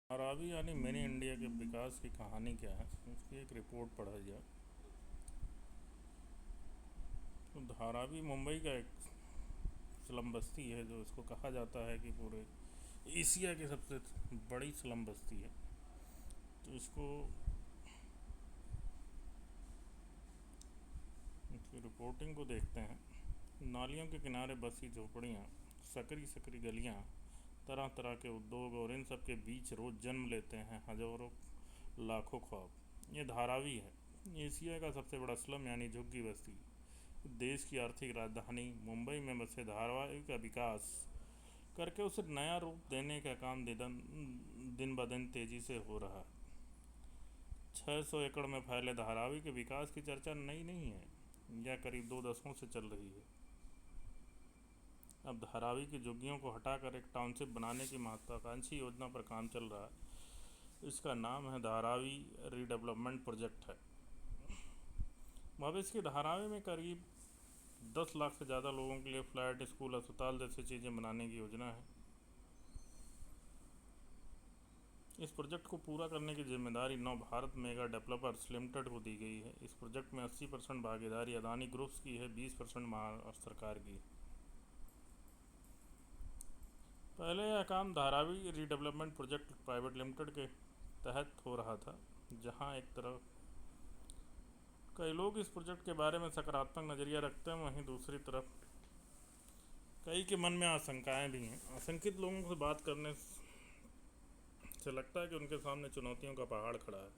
धारावी यानी mini India के विकास की कहानी क्या है, उसकी एक रिपोर्ट पढ़ा जाए तो धारावी मुंबई का एक स्लम बस्ती है जो इसको कहा जाता है कि पूरे एशिया की सबसे बड़ी स्लम बस्ती है। तो इसकी रिपोर्टिंग को देखते हैं। नालियों के किनारे बसी झोपड़ियाँ, सकरी सकरी गलियाँ, तरह तरह के उद्योग और इन सब के बीच रोज़ जन्म लेते हैं हजारों लाखों ख्वाब। ये धारावी है, एशिया का सबसे बड़ा स्लम यानी झुग्गी बस्ती। देश की आर्थिक राजधानी मुंबई में बसे धारावी का विकास करके उसे नया रूप देने का काम दिन ब दिन तेजी से हो रहा है। 600 एकड़ में फैले धारावी के विकास की चर्चा नई नहीं है, यह करीब 2 दशकों से चल रही है। अब धारावी की झुग्गियों को हटाकर एक टाउनशिप बनाने की महत्वाकांक्षी योजना पर काम चल रहा है। इसका नाम है धारावी रीडेवलपमेंट प्रोजेक्ट है। भविष्य की धारावी में करीब 10 लाख से ज़्यादा लोगों के लिए फ्लैट, स्कूल, अस्पताल जैसी चीज़ें बनाने की योजना है। इस प्रोजेक्ट को पूरा करने की जिम्मेदारी नव भारत मेगा डेवलपर्स लिमिटेड को दी गई है। इस प्रोजेक्ट में 80% भागीदारी अदानी ग्रुप्स की है, 20% महाराष्ट्र सरकार की। पहले यह काम Dharavi redevelopment project private limited के तहत हो रहा था, जहां एक तरफ कई लोग इस प्रोजेक्ट के बारे में सकारात्मक नज़रिया रखते हैं, वहीं दूसरी तरफ कई के मन में आशंकाएं भी हैं। आशंकित लोगों से बात करने से लगता है कि उनके सामने चुनौतियों का पहाड़ खड़ा है।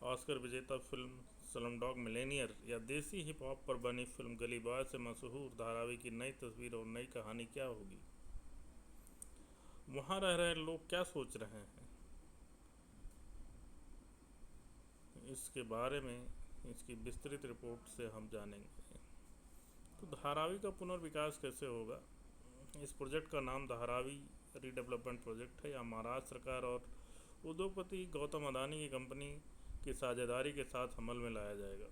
ऑस्कर विजेता फिल्म स्लमडॉग मिलियनेयर या देसी हिप हॉप पर बनी फिल्म गली बॉय से मशहूर धारावी की नई तस्वीर और नई कहानी क्या होगी? वहाँ रह रहे लोग क्या सोच रहे हैं, इसके बारे में इसकी विस्तृत रिपोर्ट से हम जानेंगे। तो धारावी का पुनर्विकास कैसे होगा? इस प्रोजेक्ट का नाम धारावी रीडेवलपमेंट प्रोजेक्ट है। यह महाराष्ट्र सरकार और उद्योगपति गौतम अदानी की कंपनी की साझेदारी के साथ अमल में लाया जाएगा।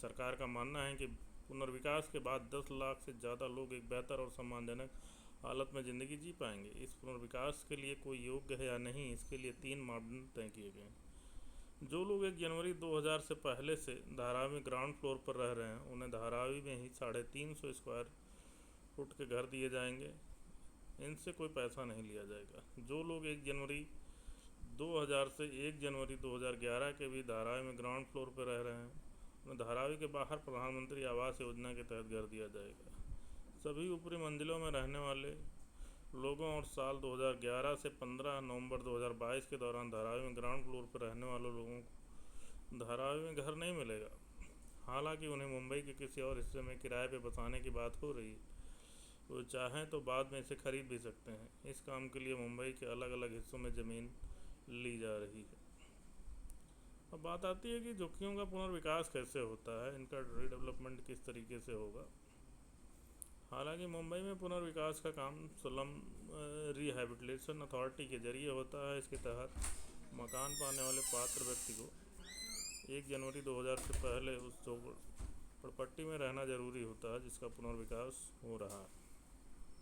सरकार का मानना है कि पुनर्विकास के बाद 10 लाख से ज़्यादा लोग एक बेहतर और सम्मानजनक हालत में ज़िंदगी जी पाएंगे। इस पुनर्विकास के लिए कोई योग्य है या नहीं, इसके लिए 3 मापदंड तय किए गए हैं। जो लोग 1 जनवरी 2000 से पहले से धारावी में ग्राउंड फ्लोर पर रह रहे हैं, उन्हें धारावी में ही 350 स्क्वायर फुट के घर दिए जाएंगे। इनसे कोई पैसा नहीं लिया जाएगा। जो लोग 1 जनवरी 2000 से 1 जनवरी 2011 के भी धारावी में ग्राउंड फ्लोर पर रह रहे हैं, उन्हें धारावी के बाहर प्रधानमंत्री आवास योजना के तहत घर दिया जाएगा। सभी ऊपरी मंजिलों में रहने वाले लोगों और साल 2011 से 15 नवंबर 2022 के दौरान धारावी में ग्राउंड फ्लोर पर रहने वाले लोगों को धारावी में घर नहीं मिलेगा। हालांकि उन्हें मुंबई के किसी और हिस्से में किराए पर बसाने की बात हो रही है। वो चाहें तो बाद में इसे खरीद भी सकते हैं। इस काम के लिए मुंबई के अलग अलग हिस्सों में ज़मीन ली जा रही है। अब बात आती है कि झुग्गियों का पुनर्विकास कैसे होता है, इनका रीडेवलपमेंट किस तरीके से होगा। हालांकि मुंबई में पुनर्विकास का काम स्लम रिहैबिलिटेशन अथॉरिटी के जरिए होता है। इसके तहत मकान पाने वाले पात्र व्यक्ति को 1 जनवरी 2000 से पहले उस झोपड़पट्टी में रहना जरूरी होता है जिसका पुनर्विकास हो रहा है।